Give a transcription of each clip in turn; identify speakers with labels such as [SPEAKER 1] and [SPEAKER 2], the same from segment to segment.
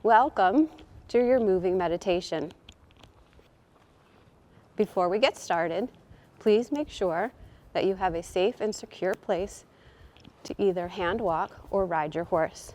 [SPEAKER 1] Welcome to your moving meditation. Before we get started, please make sure that you have a safe and secure place to either hand walk or ride your horse.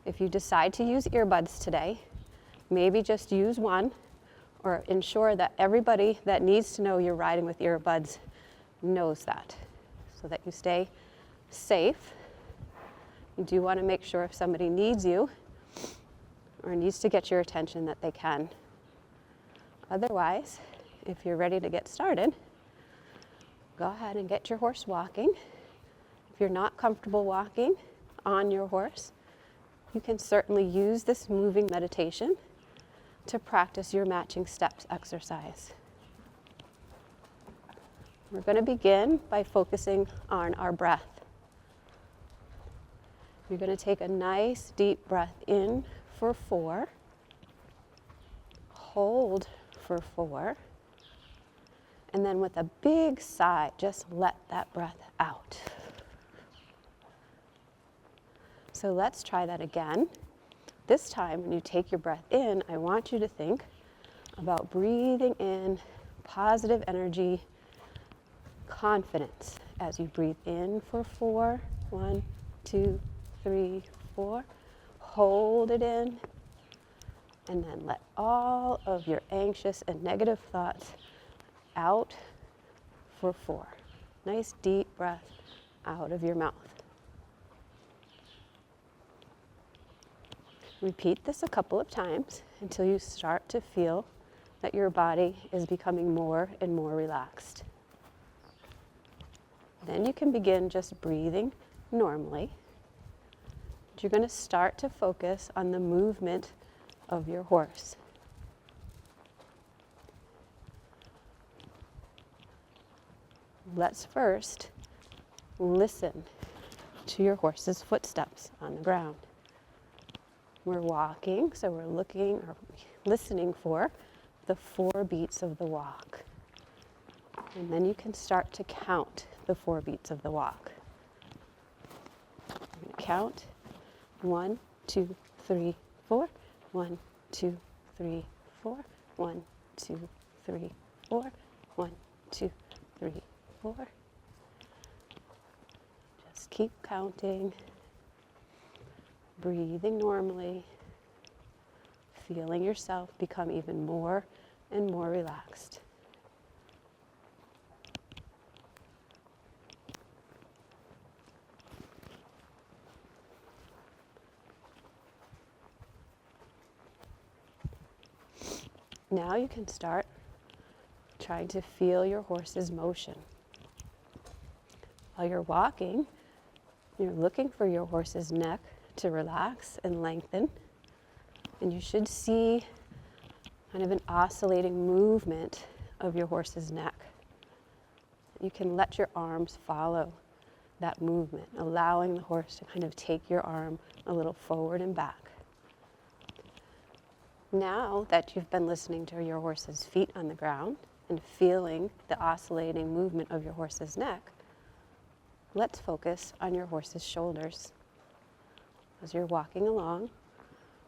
[SPEAKER 1] If you decide to use earbuds today, maybe just use one, or ensure that everybody that needs to know you're riding with earbuds knows that, so that you stay safe. You do want to make sure if somebody needs you or needs to get your attention that they can. Otherwise, if you're ready to get started, go ahead and get your horse walking. If you're not comfortable walking on your horse, you can certainly use this moving meditation to practice your matching steps exercise. We're going to begin by focusing on our breath. You're going to take a nice deep breath in for 4, hold for 4, and then with a big sigh, just let that breath out. So let's try that again. This time, when you take your breath in, I want you to think about breathing in positive energy, confidence as you breathe in for 4. 1, 2, 3, 4. Hold it in, and then let all of your anxious and negative thoughts out for 4. Nice deep breath out of your mouth. Repeat this a couple of times until you start to feel that your body is becoming more and more relaxed. Then you can begin just breathing normally. You're going to start to focus on the movement of your horse. Let's first listen to your horse's footsteps on the ground. We're walking, so we're looking or listening for the 4 beats of the walk. And then you can start to count the 4 beats of the walk. I'm going to count 1, 2, 3, 4. 1, 2, 3, 4. 1, 2, 3, 4. 1, 2, 3, 4. Just keep counting. Breathing normally, feeling yourself become even more and more relaxed. Now you can start trying to feel your horse's motion. While you're walking, you're looking for your horse's neck to relax and lengthen, and you should see kind of an oscillating movement of your horse's neck. You can let your arms follow that movement, allowing the horse to kind of take your arm a little forward and back. Now that you've been listening to your horse's feet on the ground and feeling the oscillating movement of your horse's neck, let's focus on your horse's shoulders. As you're walking along,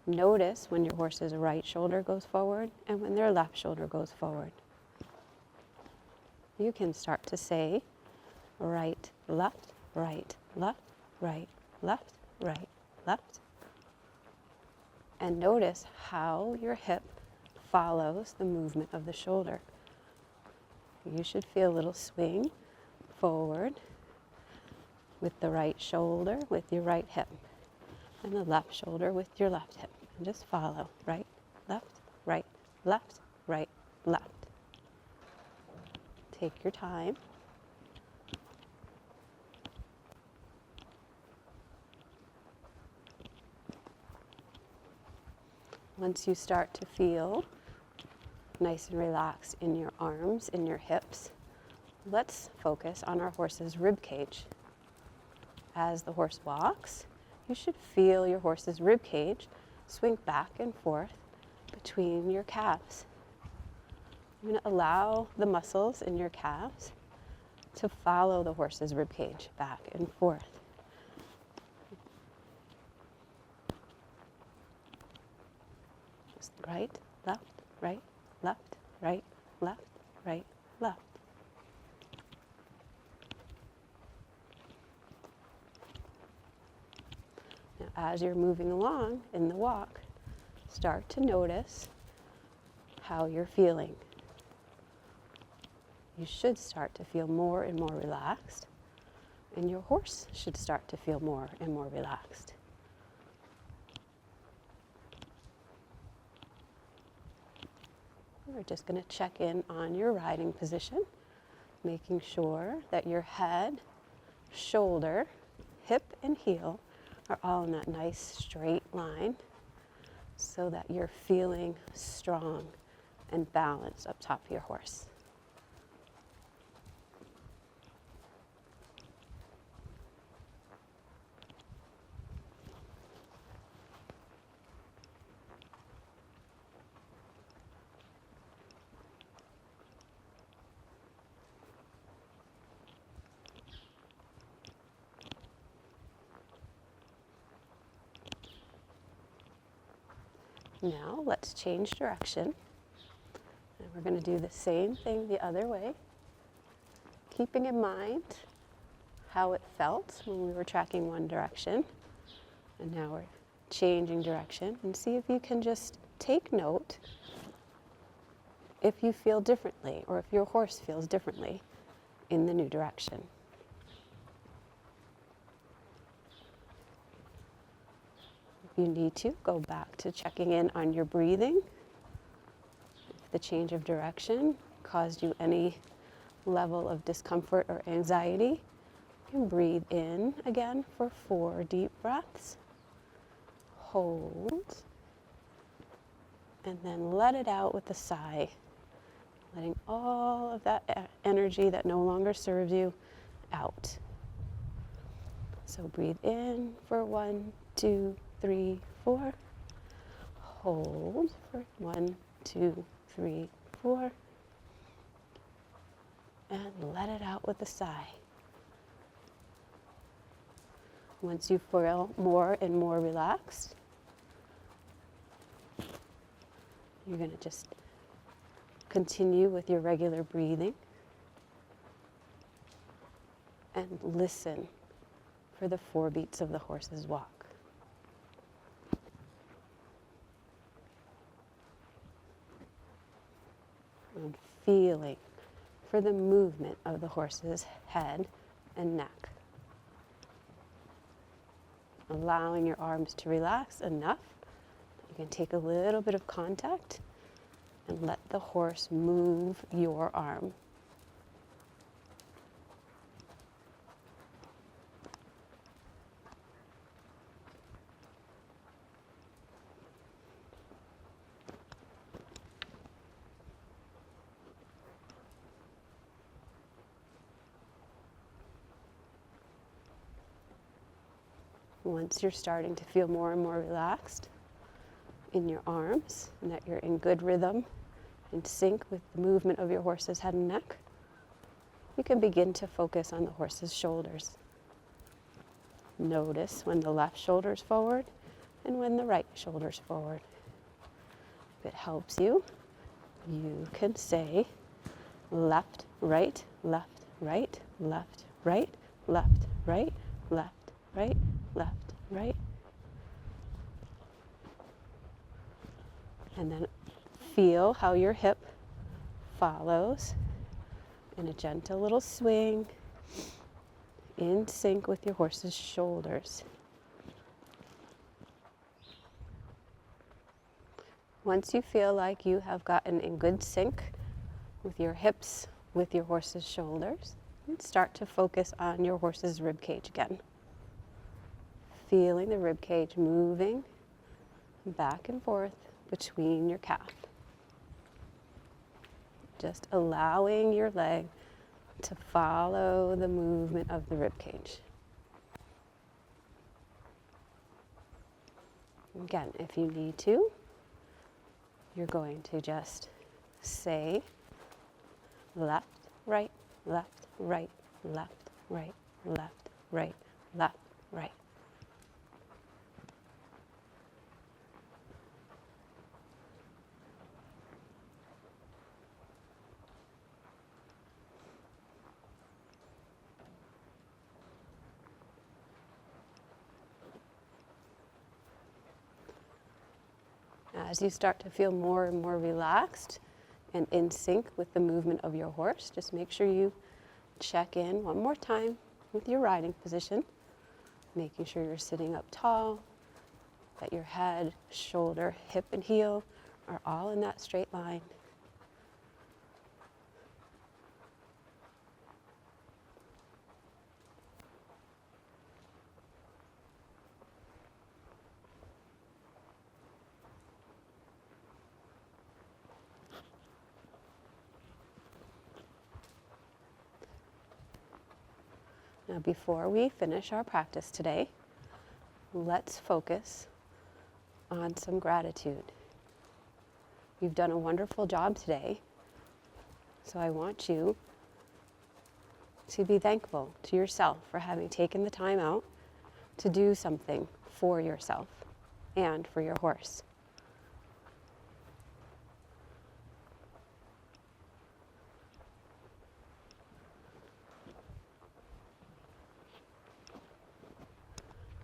[SPEAKER 1] notice when your horse's right shoulder goes forward and when their left shoulder goes forward. You can start to say right, left, right, left, right, left, right, left. And notice how your hip follows the movement of the shoulder. You should feel a little swing forward with the right shoulder, with your right hip, and the left shoulder with your left hip. And just follow right, left, right, left, right, left. Take your time. Once you start to feel nice and relaxed in your arms, in your hips, let's focus on our horse's rib cage. As the horse walks, you should feel your horse's rib cage swing back and forth between your calves. You're going to allow the muscles in your calves to follow the horse's rib cage back and forth. right, left, right, left, right, left, right, left. Now, as you're moving along in the walk, start to notice how you're feeling. You should start to feel more and more relaxed, and your horse should start to feel more and more relaxed. We're just going to check in on your riding position, making sure that your head, shoulder, hip, and heel are all in that nice straight line so that you're feeling strong and balanced up top of your horse. Now let's change direction. And we're going to do the same thing the other way, keeping in mind how it felt when we were tracking one direction. And now we're changing direction, and see if you can just take note if you feel differently or if your horse feels differently in the new direction. If you need to, go back to checking in on your breathing. If the change of direction caused you any level of discomfort or anxiety, you can breathe in again for 4 deep breaths. Hold. And then let it out with a sigh, letting all of that energy that no longer serves you out. So breathe in for 1, 2, 3, 4. Hold for 1, 2, 3, 4. And let it out with a sigh. Once you feel more and more relaxed, you're going to just continue with your regular breathing and listen for the 4 beats of the horse's walk. And feeling for the movement of the horse's head and neck. Allowing your arms to relax enough that you can take a little bit of contact and let the horse move your arm. Once you're starting to feel more and more relaxed in your arms and that you're in good rhythm and sync with the movement of your horse's head and neck, you can begin to focus on the horse's shoulders. Notice when the left shoulder's forward and when the right shoulder's forward. If it helps you, you can say left, right, left, right, left, right, left, right, left, right, left, right. And then feel how your hip follows in a gentle little swing in sync with your horse's shoulders. Once you feel like you have gotten in good sync with your hips, with your horse's shoulders, start to focus on your horse's rib cage again. Feeling the rib cage moving back and forth between your calf. Just allowing your leg to follow the movement of the rib cage. Again, if you need to, you're going to just say left, right, left, right, left, right, left, right, left, right. As you start to feel more and more relaxed and in sync with the movement of your horse, just make sure you check in one more time with your riding position, making sure you're sitting up tall, that your head, shoulder, hip, and heel are all in that straight line. Now, before we finish our practice today, let's focus on some gratitude. You've done a wonderful job today, so I want you to be thankful to yourself for having taken the time out to do something for yourself and for your horse.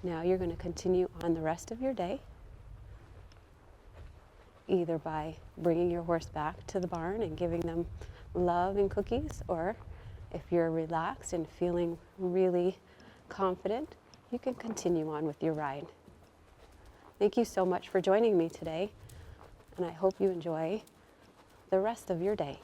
[SPEAKER 1] Now you're going to continue on the rest of your day, either by bringing your horse back to the barn and giving them love and cookies, or if you're relaxed and feeling really confident, you can continue on with your ride. Thank you so much for joining me today, and I hope you enjoy the rest of your day.